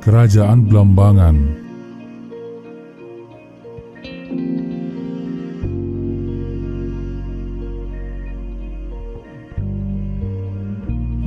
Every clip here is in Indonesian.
Kerajaan Blambangan.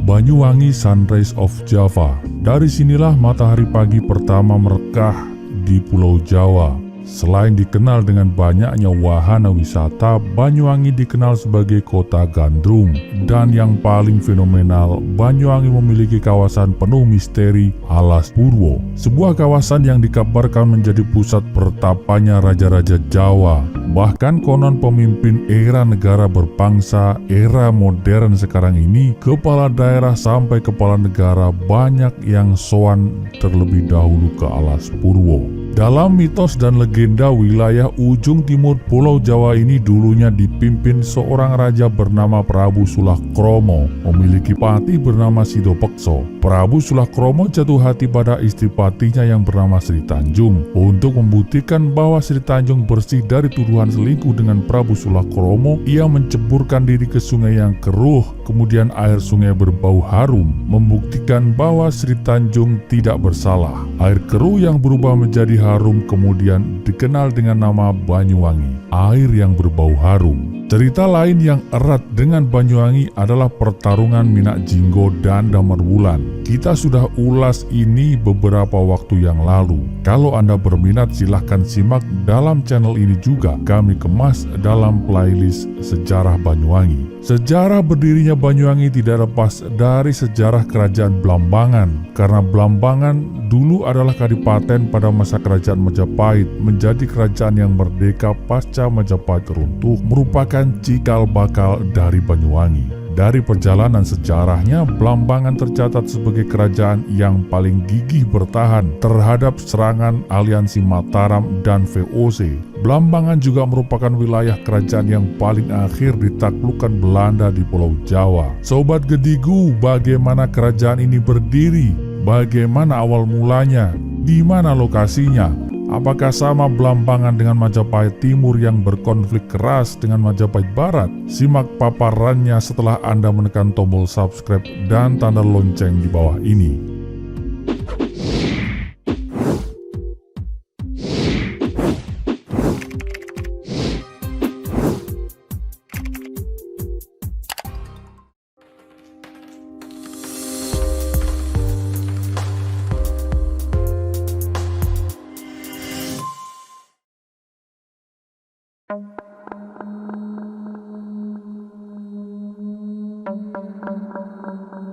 Banyuwangi Sunrise of Java. Dari sinilah matahari pagi pertama merekah di Pulau Jawa. Selain dikenal dengan banyaknya wahana wisata, Banyuwangi dikenal sebagai kota gandrung. Dan yang paling fenomenal, Banyuwangi memiliki kawasan penuh misteri Alas Purwo. Sebuah kawasan yang dikabarkan menjadi pusat pertapanya raja-raja Jawa. Bahkan konon pemimpin era negara berbangsa era modern sekarang ini, kepala daerah sampai kepala negara banyak yang sowan terlebih dahulu ke Alas Purwo. Dalam mitos dan legenda, wilayah ujung timur Pulau Jawa ini dulunya dipimpin seorang raja bernama Prabu Sulakromo, memiliki patih bernama Sidopekso. Prabu Sulakromo jatuh hati pada istri patinya yang bernama Sri Tanjung. Untuk membuktikan bahwa Sri Tanjung bersih dari tuduhan selingkuh dengan Prabu Sulakromo, ia menceburkan diri ke sungai yang keruh, kemudian air sungai berbau harum, membuktikan bahwa Sri Tanjung tidak bersalah. Air keruh yang berubah menjadi harum kemudian dikenal dengan nama Banyuwangi, air yang berbau harum. Cerita lain yang erat dengan Banyuwangi adalah pertarungan Minak Jinggo dan Damar Wulan. Kita sudah ulas ini beberapa waktu yang lalu. Kalau Anda berminat silahkan simak dalam channel ini juga. Kami kemas dalam playlist Sejarah Banyuwangi. Sejarah berdirinya Banyuwangi tidak lepas dari sejarah kerajaan Blambangan. Karena Blambangan dulu adalah kadipaten pada masa kerajaan Majapahit, menjadi kerajaan yang merdeka pasca Majapahit runtuh, merupakan cikal bakal dari Banyuwangi. Dari perjalanan sejarahnya, Blambangan tercatat sebagai kerajaan yang paling gigih bertahan terhadap serangan aliansi Mataram dan VOC. Blambangan juga merupakan wilayah kerajaan yang paling akhir ditaklukkan Belanda di Pulau Jawa. Sobat Gedigu, bagaimana kerajaan ini berdiri? Bagaimana awal mulanya? Di mana lokasinya? Apakah sama Blambangan dengan Majapahit Timur yang berkonflik keras dengan Majapahit Barat? Simak paparannya setelah Anda menekan tombol subscribe dan tanda lonceng di bawah ini.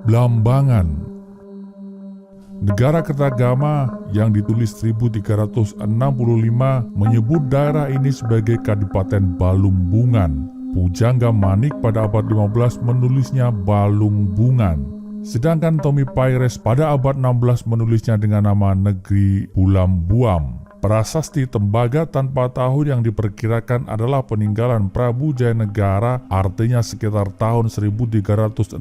Blambangan, negara Kertagama yang ditulis 1365 menyebut daerah ini sebagai Kadipaten Balumbungan. Pujangga Manik pada abad 15 menulisnya Balumbungan. Sedangkan Tommy Paires pada abad 16 menulisnya dengan nama Negeri Bulambuam. Prasasti Tembaga tanpa tahun yang diperkirakan adalah peninggalan Prabu Jayanegara, artinya sekitar tahun 1316,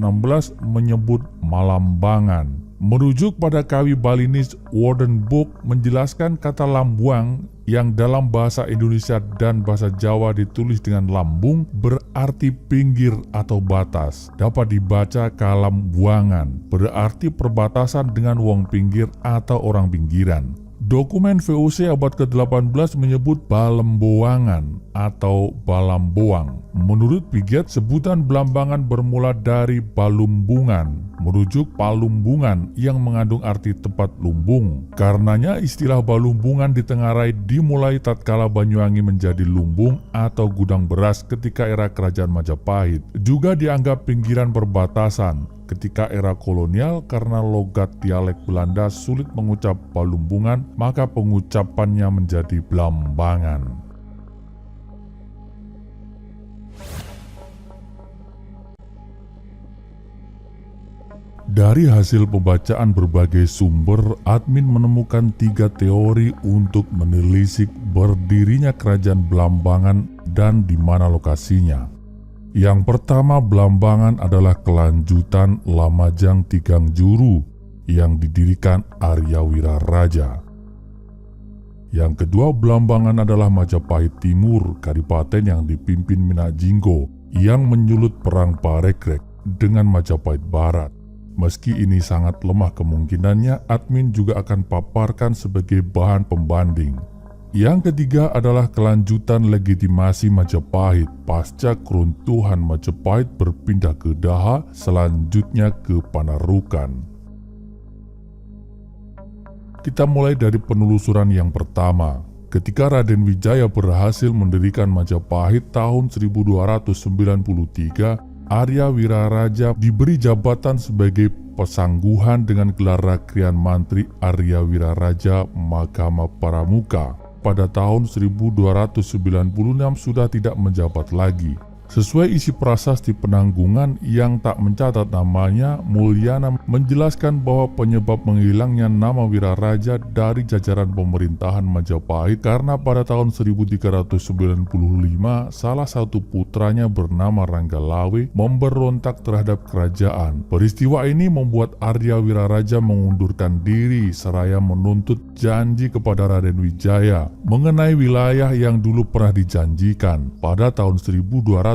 menyebut Malambangan. Merujuk pada Kawi Balinese Warden Book menjelaskan kata Lambuang yang dalam bahasa Indonesia dan bahasa Jawa ditulis dengan lambung berarti pinggir atau batas. Dapat dibaca Kalambuangan, berarti perbatasan dengan wong pinggir atau orang pinggiran. Dokumen VOC abad ke-18 menyebut Balemboangan atau Balamboang. Menurut Piget, sebutan Blambangan bermula dari Balumbungan, merujuk Palumbungan yang mengandung arti tempat lumbung. Karenanya istilah Balumbungan ditengarai dimulai tatkala Banyuwangi menjadi lumbung atau gudang beras ketika era kerajaan Majapahit. Juga dianggap pinggiran perbatasan ketika era kolonial karena logat dialek Belanda sulit mengucap Balumbungan, maka pengucapannya menjadi Blambangan. Dari hasil pembacaan berbagai sumber, admin menemukan 3 teori untuk menelisik berdirinya kerajaan Blambangan dan di mana lokasinya. Yang pertama, Blambangan adalah kelanjutan Lamajang Tigang Juru yang didirikan Arya Wiraraja. Yang kedua, Blambangan adalah Majapahit Timur, kadipaten yang dipimpin Minak Jinggo yang menyulut perang Parekrek dengan Majapahit Barat. Meski ini sangat lemah kemungkinannya, admin juga akan paparkan sebagai bahan pembanding. Yang ketiga adalah kelanjutan legitimasi Majapahit pasca keruntuhan Majapahit berpindah ke Daha, selanjutnya ke Panarukan. Kita mulai dari penelusuran yang pertama. Ketika Raden Wijaya berhasil mendirikan Majapahit tahun 1293, Arya Wiraraja diberi jabatan sebagai pesangguhan dengan gelar Rakrian Mantri Arya Wiraraja Magama Pramuka. Pada tahun 1296 sudah tidak menjabat lagi. Sesuai isi prasasti penanggungan yang tak mencatat namanya, Mulyana menjelaskan bahwa penyebab menghilangnya nama Wiraraja dari jajaran pemerintahan Majapahit karena pada tahun 1395 salah satu putranya bernama Ranggalawe memberontak terhadap kerajaan. Peristiwa ini membuat Arya Wiraraja mengundurkan diri seraya menuntut janji kepada Raden Wijaya mengenai wilayah yang dulu pernah dijanjikan. Pada tahun 1294,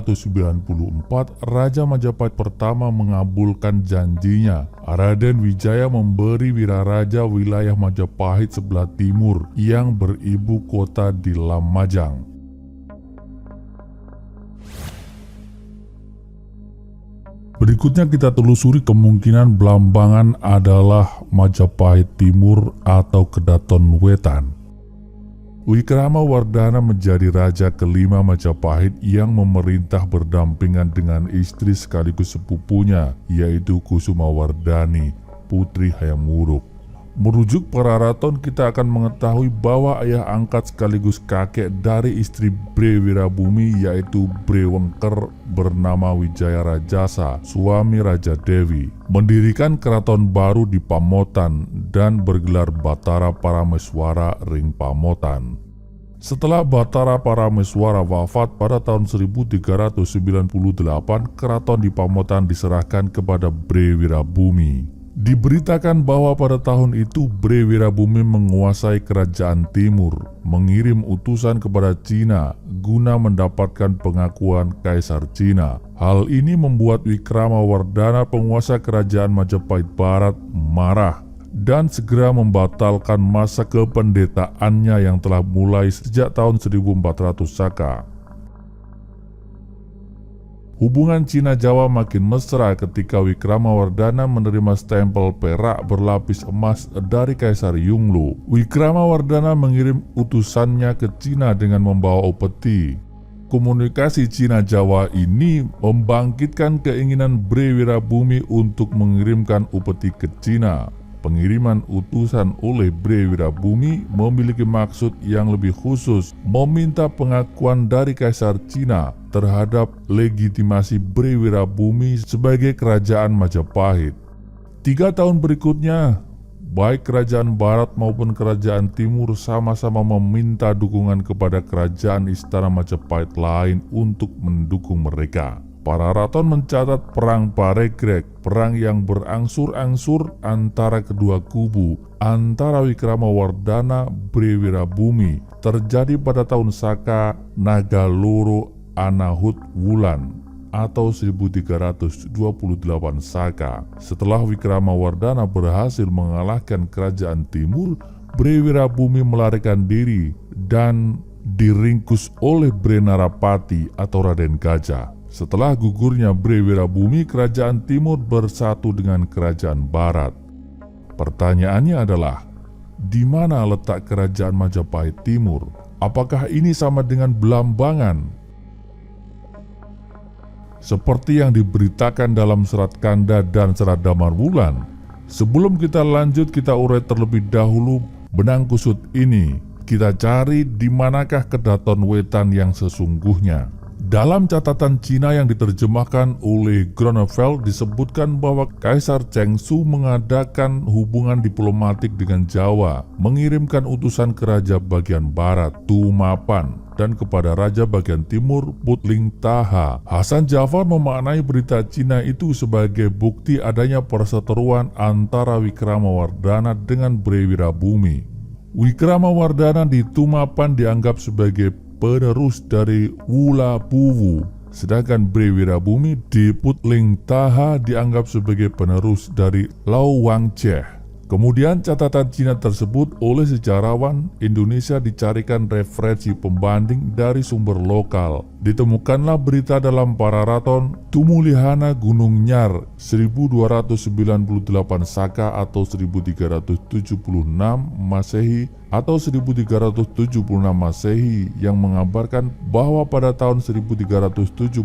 Raja Majapahit pertama mengabulkan janjinya. Raden Wijaya memberi Wiraraja wilayah Majapahit sebelah timur yang beribu kota di Lamajang. Berikutnya kita telusuri kemungkinan Blambangan adalah Majapahit Timur atau Kedaton Wetan. Wikramawardhana menjadi raja kelima Majapahit yang memerintah berdampingan dengan istri sekaligus sepupunya, yaitu Kusumawardhani, putri Hayam Wuruk. Merujuk Pararaton, kita akan mengetahui bahwa ayah angkat sekaligus kakek dari istri Bre Wirabumi, yaitu Bre Wengker, bernama Wijaya Rajasa, suami Raja Dewi, mendirikan keraton baru di Pamotan dan bergelar Batara Parameswara Ring Pamotan. Setelah Batara Parameswara wafat pada tahun 1398, keraton di Pamotan diserahkan kepada Bre Wirabumi. Diberitakan bahwa pada tahun itu Bre Wirabumi menguasai kerajaan timur, mengirim utusan kepada Cina guna mendapatkan pengakuan Kaisar Cina. Hal ini membuat Wikramawardhana, penguasa kerajaan Majapahit Barat, marah dan segera membatalkan masa kependetaannya yang telah mulai sejak tahun 1400 Saka. Hubungan Cina-Jawa makin mesra ketika Wikramawardhana menerima stempel perak berlapis emas dari Kaisar Yunglu. Wikramawardhana mengirim utusannya ke Cina dengan membawa upeti. Komunikasi Cina-Jawa ini membangkitkan keinginan Bre Wirabumi untuk mengirimkan upeti ke Cina. Pengiriman utusan oleh Bre Wirabumi memiliki maksud yang lebih khusus, meminta pengakuan dari Kaisar Cina terhadap legitimasi Bre Wirabumi sebagai kerajaan Majapahit. 3 tahun berikutnya, baik kerajaan Barat maupun kerajaan Timur sama-sama meminta dukungan kepada kerajaan Istana Majapahit lain untuk mendukung mereka. Pararaton mencatat Perang Paregreg, perang yang berangsur-angsur antara kedua kubu, antara Wikramawardhana Bre Wirabumi, terjadi pada tahun Saka Nagaloro Anahut Wulan atau 1328 Saka. Setelah Wikramawardhana berhasil mengalahkan kerajaan Timur, Bre Wirabumi melarikan diri dan diringkus oleh Bre Narapati atau Raden Gajah. Setelah gugurnya Bre Wirabumi, kerajaan Timur bersatu dengan kerajaan Barat. Pertanyaannya adalah, di mana letak kerajaan Majapahit Timur? Apakah ini sama dengan Blambangan? Seperti yang diberitakan dalam Serat Kanda dan Serat Damarwulan. Sebelum kita lanjut, kita urai terlebih dahulu benang kusut ini. Kita cari di manakah Kedaton Wetan yang sesungguhnya. Dalam catatan Cina yang diterjemahkan oleh Groeneveld disebutkan bahwa Kaisar Chengsu mengadakan hubungan diplomatik dengan Jawa, mengirimkan utusan ke Raja bagian Barat, Tumapan, dan kepada Raja bagian Timur, Putling Taha. Hasan Jafar memaknai berita Cina itu sebagai bukti adanya perseteruan antara Wikramawardhana dengan Bre Wirabumi. Wikramawardhana di Tumapan dianggap sebagai penerus dari Wulapuwu sedangkan Bre Wirabumi di Putling Taha dianggap sebagai penerus dari Lau Wangche. Kemudian catatan Cina tersebut oleh sejarawan Indonesia dicarikan referensi pembanding dari sumber lokal. Ditemukanlah berita dalam Pararaton Tumulihana Gunung Nyar 1298 Saka atau 1376 Masehi atau 1376 Masehi yang mengabarkan bahwa pada tahun 1376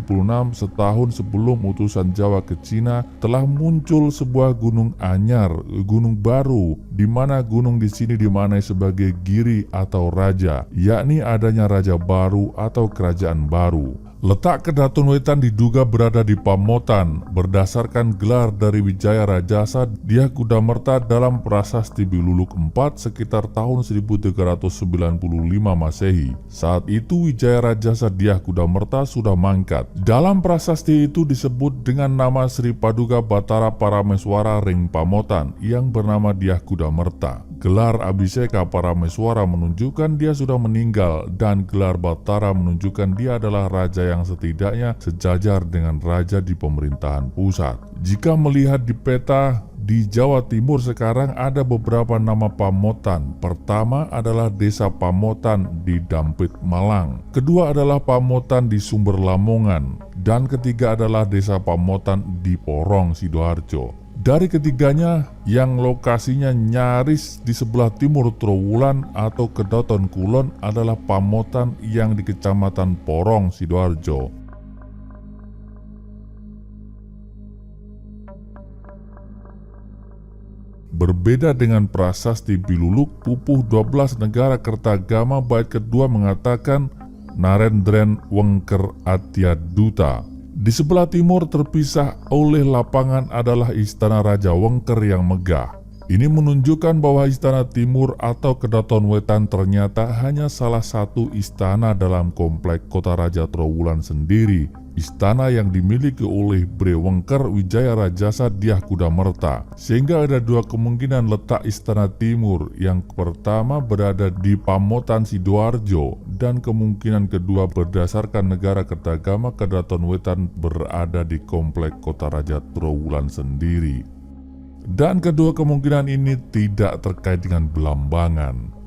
setahun sebelum utusan Jawa ke Cina telah muncul sebuah gunung anyar, gunung baru, di mana gunung di sini dimaknai sebagai giri atau raja, yakni adanya raja baru atau kerajaan baru. Letak Kedaton Wetan diduga berada di Pamotan berdasarkan gelar dari Wijaya Rajasa Dyah Kudamerta dalam Prasasti Biluluk IV sekitar tahun 1395 Masehi. Saat itu Wijaya Rajasa Dyah Kudamerta sudah mangkat. Dalam prasasti itu disebut dengan nama Sri Paduka Batara Parameswara Ring Pamotan yang bernama Dyah Kudamerta. Gelar Abhiseka Parameswara menunjukkan dia sudah meninggal dan gelar Batara menunjukkan dia adalah raja yang setidaknya sejajar dengan raja di pemerintahan pusat. Jika melihat di peta di Jawa Timur sekarang ada beberapa nama pamotan. Pertama adalah Desa Pamotan di Dampit, Malang. Kedua adalah Pamotan di Sumber Lamongan. Dan ketiga adalah Desa Pamotan di Porong, Sidoarjo. Dari ketiganya yang lokasinya nyaris di sebelah timur Trowulan atau Kedaton Kulon adalah Pamotan yang di Kecamatan Porong, Sidoarjo. Berbeda dengan prasasti Biluluk, Pupuh 12 Negara Kertagama bait kedua mengatakan Narendren Wengker Atyaduta. Di sebelah timur terpisah oleh lapangan adalah Istana Raja Wengker yang megah. Ini menunjukkan bahwa Istana Timur atau Kedaton Wetan ternyata hanya salah satu istana dalam komplek Kota Raja Trowulan sendiri. Istana yang dimiliki oleh Bre Wengker Wijaya Rajasa Dyah Kudamerta. Sehingga ada dua kemungkinan letak Istana Timur. Yang pertama berada di Pamotan, Sidoarjo, dan kemungkinan kedua berdasarkan negara Kertagama Kedaton Wetan berada di komplek Kota Raja Trowulan sendiri. Dan kedua kemungkinan ini tidak terkait dengan Belambangan.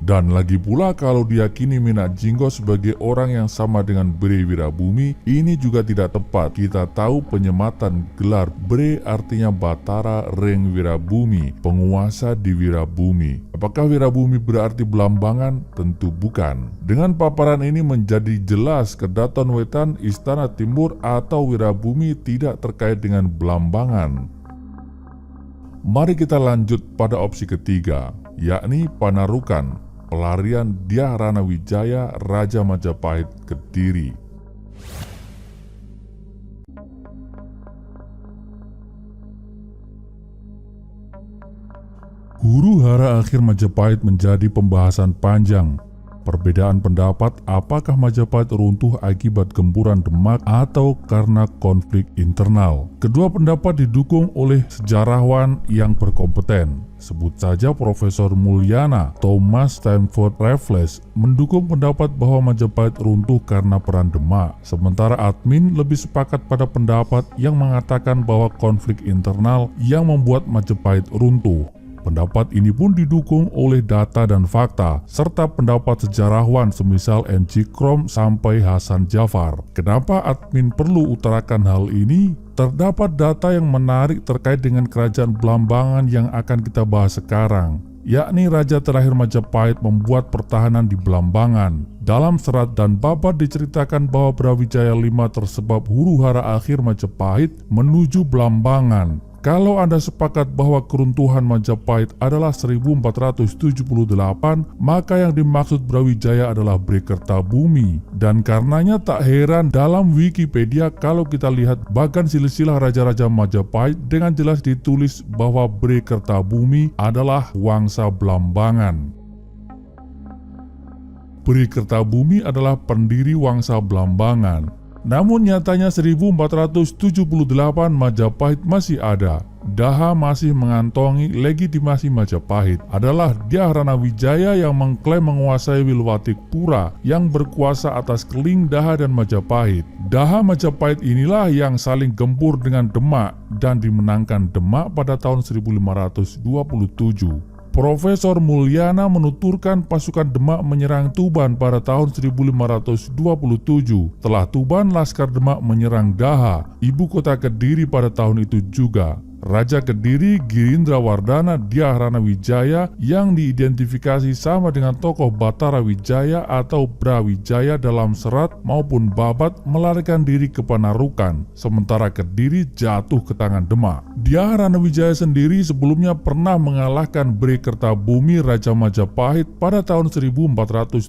Dan lagi pula kalau diyakini Minak Jinggo sebagai orang yang sama dengan Bre Wirabumi, ini juga tidak tepat. Kita tahu penyematan gelar Bre artinya Batara Ring Wirabumi, penguasa di Wirabumi. Apakah Wirabumi berarti Belambangan? Tentu bukan. Dengan paparan ini menjadi jelas Kedaton Wetan, Istana Timur atau Wirabumi tidak terkait dengan Belambangan. Mari kita lanjut pada opsi ketiga, yakni Panarukan. Pelarian Dyah Rana Wijaya Raja Majapahit Kediri. Huru-hara akhir Majapahit menjadi pembahasan panjang. Perbedaan pendapat apakah Majapahit runtuh akibat gempuran Demak atau karena konflik internal. Kedua pendapat didukung oleh sejarawan yang berkompeten. Sebut saja Profesor Mulyana Thomas Stamford Raffles mendukung pendapat bahwa Majapahit runtuh karena perang Demak. Sementara admin lebih sepakat pada pendapat yang mengatakan bahwa konflik internal yang membuat Majapahit runtuh. Pendapat ini pun didukung oleh data dan fakta, serta pendapat sejarawan semisal M.C. Krom sampai Hasan Jafar. Kenapa admin perlu utarakan hal ini? Terdapat data yang menarik terkait dengan kerajaan Belambangan yang akan kita bahas sekarang, yakni Raja terakhir Majapahit membuat pertahanan di Belambangan. Dalam serat dan babat diceritakan bahwa Brawijaya V tersebab huru-hara akhir Majapahit menuju Belambangan. Kalau Anda sepakat bahwa keruntuhan Majapahit adalah 1478, maka yang dimaksud Brawijaya adalah Bre Kertabumi. Dan karenanya tak heran dalam Wikipedia kalau kita lihat bahkan silsilah raja-raja Majapahit dengan jelas ditulis bahwa Bre Kertabumi adalah wangsa Belambangan. Bre Kertabumi adalah pendiri wangsa Belambangan. Namun nyatanya 1478 Majapahit masih ada. Daha masih mengantongi legitimasi Majapahit adalah Dyah Ranawijaya yang mengklaim menguasai Wilwatikpura yang berkuasa atas Keling, Daha, dan Majapahit. Daha Majapahit inilah yang saling gempur dengan Demak dan dimenangkan Demak pada tahun 1527. Profesor Mulyana menuturkan pasukan Demak menyerang Tuban pada tahun 1527. Setelah Tuban, Laskar Demak menyerang Daha, ibu kota Kediri pada tahun itu juga. Raja Kediri Girindrawardana Dyah Ranawijaya yang diidentifikasi sama dengan tokoh Batara Wijaya atau Brawijaya dalam serat maupun babat melarikan diri ke Panarukan, sementara Kediri jatuh ke tangan Demak. Dyah Ranawijaya sendiri sebelumnya pernah mengalahkan Bri Kertabumi Raja Majapahit pada tahun 1478.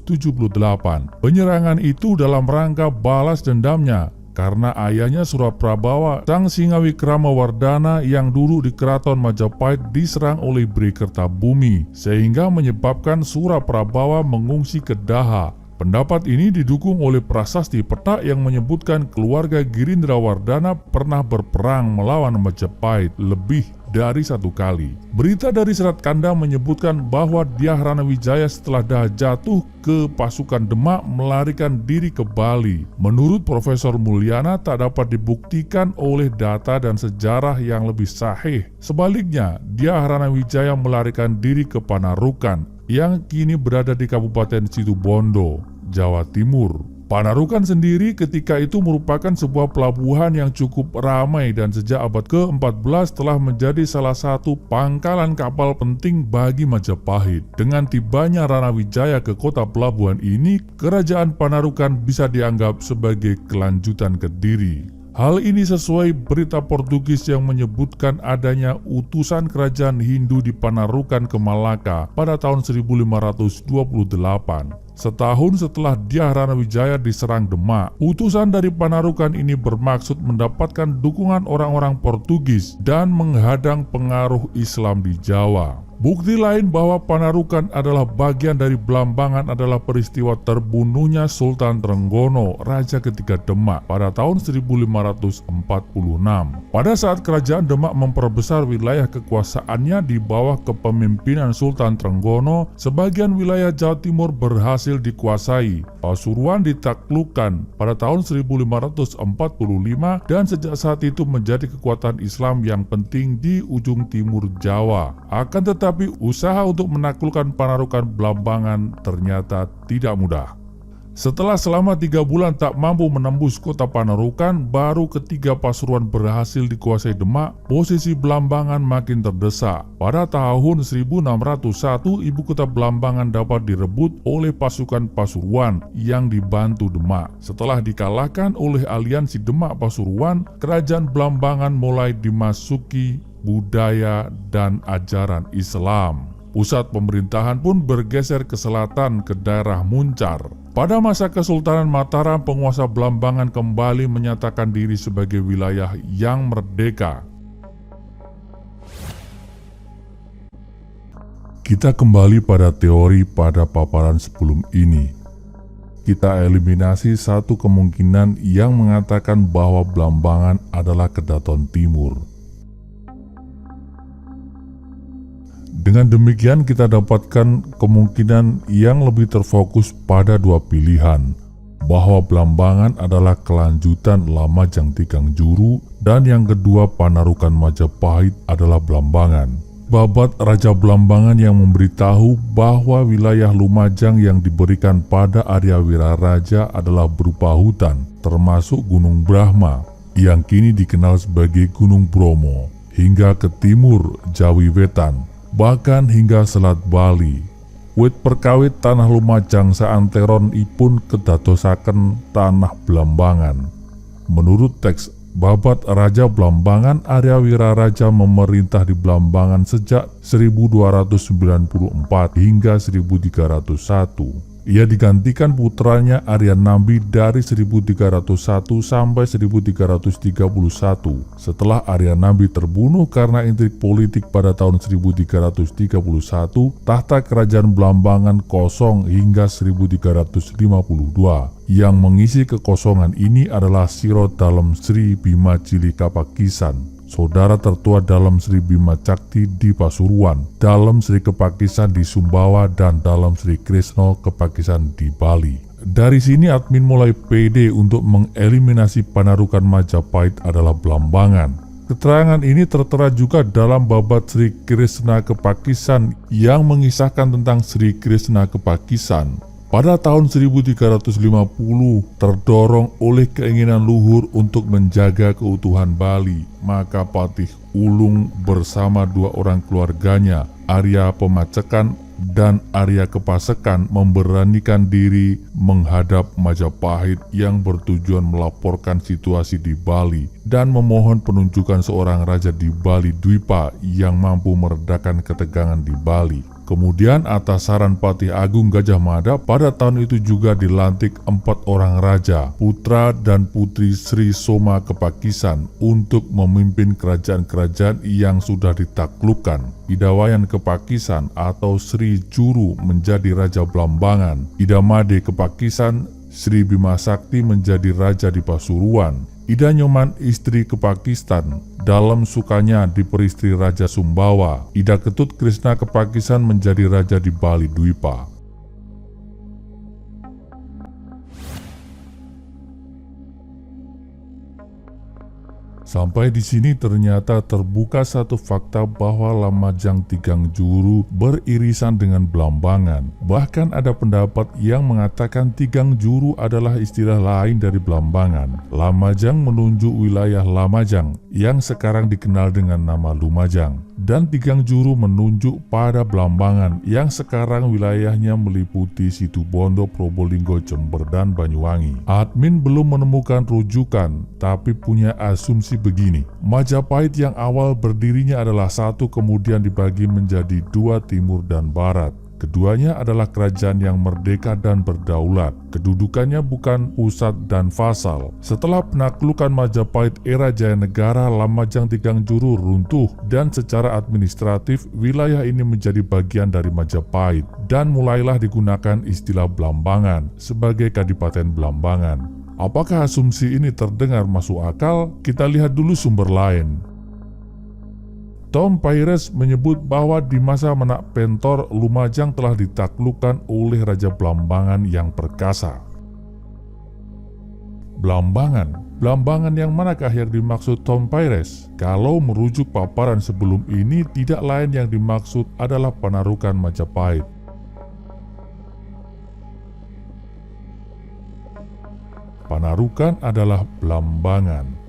Penyerangan itu dalam rangka balas dendamnya karena ayahnya Suraprabawa, sang Singawikrama-Wardana yang dulu di Keraton Majapahit diserang oleh Bri Kertabumi, sehingga menyebabkan Suraprabawa mengungsi ke Daha. Pendapat ini didukung oleh prasasti peta yang menyebutkan keluarga Girindrawardana pernah berperang melawan Majapahit lebih dari satu kali. Berita dari Serat Kandang menyebutkan bahwa Dyah Ranawijaya setelah Daha jatuh ke pasukan Demak melarikan diri ke Bali. Menurut Profesor Mulyana tak dapat dibuktikan oleh data dan sejarah yang lebih sahih. Sebaliknya, Dyah Ranawijaya melarikan diri ke Panarukan yang kini berada di Kabupaten Situbondo, Jawa Timur. Panarukan sendiri ketika itu merupakan sebuah pelabuhan yang cukup ramai dan sejak abad ke-14 telah menjadi salah satu pangkalan kapal penting bagi Majapahit. Dengan tibanya Ranawijaya ke kota pelabuhan ini, kerajaan Panarukan bisa dianggap sebagai kelanjutan Kediri. Hal ini sesuai berita Portugis yang menyebutkan adanya utusan kerajaan Hindu di Panarukan ke Malaka pada tahun 1528. Setahun setelah Dyah Ranawijaya diserang Demak, utusan dari Panarukan ini bermaksud mendapatkan dukungan orang-orang Portugis dan menghadang pengaruh Islam di Jawa. Bukti lain bahwa Panarukan adalah bagian dari Blambangan adalah peristiwa terbunuhnya Sultan Trenggono, Raja ketiga Demak pada tahun 1546. Pada saat kerajaan Demak memperbesar wilayah kekuasaannya di bawah kepemimpinan Sultan Trenggono, sebagian wilayah Jawa Timur berhasil dikuasai. Pasuruan ditaklukkan pada tahun 1545 dan sejak saat itu menjadi kekuatan Islam yang penting di ujung timur Jawa. Akan tetapi usaha untuk menaklukkan Panarukan Blambangan ternyata tidak mudah. Setelah selama 3 bulan tak mampu menembus kota Panarukan, baru ketika Pasuruan berhasil dikuasai Demak, posisi Blambangan makin terdesak. Pada tahun 1601, ibu kota Blambangan dapat direbut oleh pasukan Pasuruan yang dibantu Demak. Setelah dikalahkan oleh aliansi Demak Pasuruan, kerajaan Blambangan mulai dimasuki budaya dan ajaran Islam. Pusat pemerintahan pun bergeser ke selatan ke daerah Muncar. Pada masa Kesultanan Mataram, penguasa Blambangan kembali menyatakan diri sebagai wilayah yang merdeka. Kita kembali pada teori pada paparan sebelum ini. Kita eliminasi satu kemungkinan yang mengatakan bahwa Blambangan adalah Kedaton Timur. Dengan demikian kita dapatkan kemungkinan yang lebih terfokus pada dua pilihan, bahwa Blambangan adalah kelanjutan Lamajang Tikang Juru dan yang kedua Panarukan Majapahit adalah Blambangan. Babat Raja Blambangan yang memberitahu bahwa wilayah Lumajang yang diberikan pada Arya Wiraraja adalah berupa hutan, termasuk Gunung Brahma yang kini dikenal sebagai Gunung Bromo, hingga ke timur Jawi Wetan, bahkan hingga Selat Bali. Wit perkawit tanah Lumajang saanteron ipun kedadosaken tanah Blambangan. Menurut teks Babat Raja Blambangan, Arya Wiraraja memerintah di Blambangan sejak 1294 hingga 1301. Ia digantikan putranya Arya Nambi dari 1301 sampai 1331. Setelah Arya Nambi terbunuh karena intrik politik pada tahun 1331, tahta kerajaan Blambangan kosong hingga 1352. Yang mengisi kekosongan ini adalah Siro Dalem Sri Bima Cilika Pakisan, saudara tertua Dalam Sri Bima Cakti di Pasuruan, Dalam Sri Kepakisan di Sumbawa, dan Dalam Sri Krisno Kepakisan di Bali. Dari sini admin mulai pede untuk mengeliminasi Panarukan Majapahit adalah Blambangan. Keterangan ini tertera juga dalam babat Sri Krishna Kepakisan yang mengisahkan tentang Sri Krishna Kepakisan. Pada tahun 1350, terdorong oleh keinginan luhur untuk menjaga keutuhan Bali, maka Patih Ulung bersama 2 orang keluarganya, Arya Pemacekan dan Arya Kepasekan, memberanikan diri menghadap Majapahit yang bertujuan melaporkan situasi di Bali dan memohon penunjukan seorang raja di Bali Dwipa yang mampu meredakan ketegangan di Bali. Kemudian atas saran Patih Agung Gajah Mada, pada tahun itu juga dilantik 4 orang raja, putra dan putri Sri Soma Kepakisan untuk memimpin kerajaan-kerajaan yang sudah ditaklukkan. Idawayan Kepakisan atau Sri Juru menjadi Raja Blambangan, Idamade Kepakisan, Sri Bima Sakti menjadi Raja di Pasuruan, Ida Nyoman istri Kepakistan dalam sukanya diperistri Raja Sumbawa, Ida Ketut Krishna Kepakisan menjadi Raja di Bali Dwipa. Sampai di sini ternyata terbuka satu fakta bahwa Lamajang Tigang Juru beririsan dengan Blambangan. Bahkan ada pendapat yang mengatakan Tigang Juru adalah istilah lain dari Blambangan. Lamajang menunjuk wilayah Lamajang yang sekarang dikenal dengan nama Lumajang. Dan Tigang Juru menunjuk pada Blambangan yang sekarang wilayahnya meliputi Situbondo, Probolinggo, Jember, dan Banyuwangi. Admin belum menemukan rujukan, tapi punya asumsi begini. Majapahit yang awal berdirinya adalah satu, kemudian dibagi menjadi 2, timur dan barat. Keduanya adalah kerajaan yang merdeka dan berdaulat. Kedudukannya bukan pusat dan vasal. Setelah penaklukan Majapahit era Jaya Negara, Lamajang Tigang Juru runtuh dan secara administratif wilayah ini menjadi bagian dari Majapahit dan mulailah digunakan istilah Blambangan sebagai Kadipaten Blambangan. Apakah asumsi ini terdengar masuk akal? Kita lihat dulu sumber lain. Tom Paires menyebut bahwa di masa Menak Pentor, Lumajang telah ditaklukkan oleh Raja Blambangan yang perkasa. Blambangan yang manakah yang dimaksud Tom Paires? Kalau merujuk paparan sebelum ini, tidak lain yang dimaksud adalah Panarukan Majapahit. Panarukan adalah Blambangan.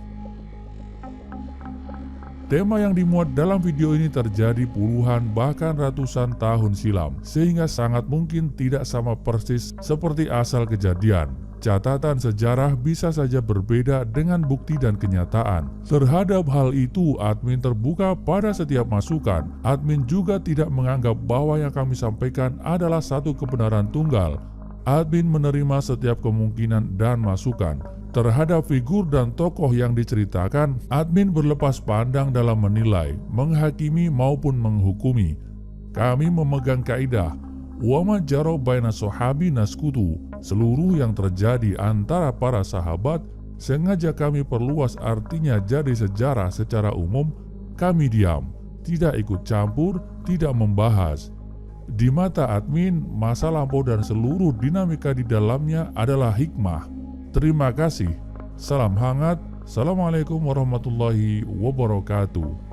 Tema yang dimuat dalam video ini terjadi puluhan bahkan ratusan tahun silam, sehingga sangat mungkin tidak sama persis seperti asal kejadian. Catatan sejarah bisa saja berbeda dengan bukti dan kenyataan. Terhadap hal itu, admin terbuka pada setiap masukan. Admin juga tidak menganggap bahwa yang kami sampaikan adalah satu kebenaran tunggal. Admin menerima setiap kemungkinan dan masukan. Terhadap figur dan tokoh yang diceritakan, admin berlepas pandang dalam menilai, menghakimi maupun menghukumi. Kami memegang kaidah, wama jaro baina sohabi naskutu, seluruh yang terjadi antara para sahabat, sengaja kami perluas artinya jadi sejarah secara umum, kami diam, tidak ikut campur, tidak membahas. Di mata admin, masa lampau dan seluruh dinamika di dalamnya adalah hikmah. Terima kasih. Salam hangat. Assalamualaikum warahmatullahi wabarakatuh.